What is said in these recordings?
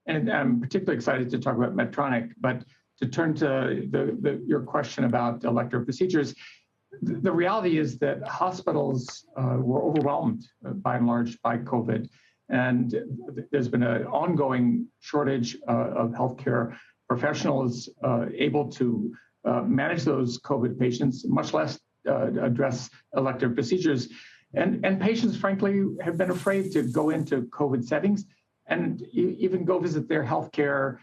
And I'm particularly excited to talk about Medtronic, but to turn to your question about elective procedures, the reality is that hospitals were overwhelmed by and large by COVID. And there's been an ongoing shortage of healthcare professionals able to manage those COVID patients, much less address elective procedures. And patients, frankly, have been afraid to go into COVID settings and even go visit their healthcare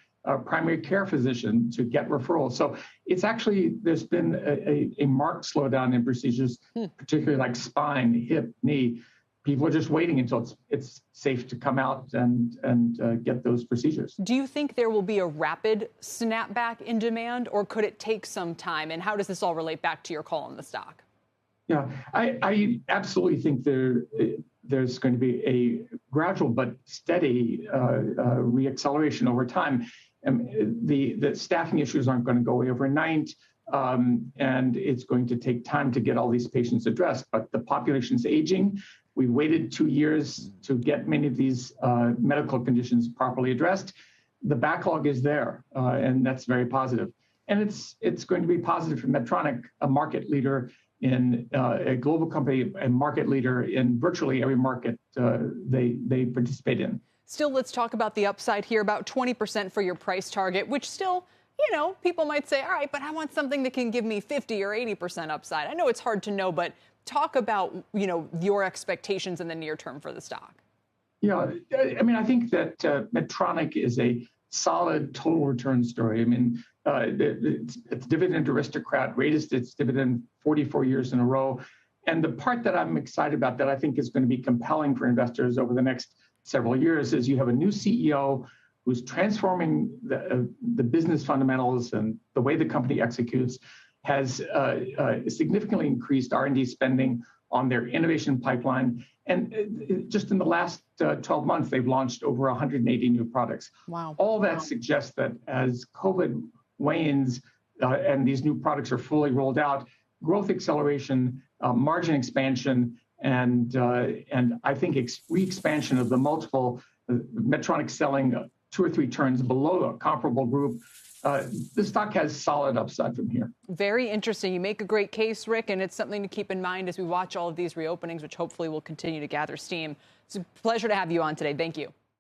primary care physician to get referrals. So it's actually, there's been a marked slowdown in procedures, particularly like spine, hip, knee. People are just waiting until it's safe to come out and get those procedures. Do you think there will be a rapid snapback in demand, or could it take some time? And how does this all relate back to your call on the stock? Yeah, I absolutely think there's going to be a gradual but steady reacceleration over time. The staffing issues aren't going to go away overnight, and it's going to take time to get all these patients addressed. But the population's aging. We waited 2 years to get many of these medical conditions properly addressed. The backlog is there, and that's very positive. And it's going to be positive for Medtronic, a market leader in a global company, a market leader in virtually every market they participate in. Still, let's talk about the upside here, about 20% for your price target, which still, people might say, all right, but I want something that can give me 50 or 80% upside. I know it's hard to know, but talk about, your expectations in the near term for the stock. Yeah, I think that Medtronic is a solid total return story. It's dividend aristocrat, raised its dividend 44 years in a row. And the part that I'm excited about that I think is going to be compelling for investors over the next several years is you have a new CEO who's transforming the business fundamentals and the way the company executes, has significantly increased R&D spending on their innovation pipeline. And just in the last 12 months, they've launched over 180 new products. Wow. All that suggests that as COVID wanes and these new products are fully rolled out, growth acceleration, margin expansion, and I think re-expansion of the multiple, Medtronic selling 2 or 3 turns below a comparable group. The stock has solid upside from here. Very interesting. You make a great case, Rick, and it's something to keep in mind as we watch all of these reopenings, which hopefully will continue to gather steam. It's a pleasure to have you on today. Thank you.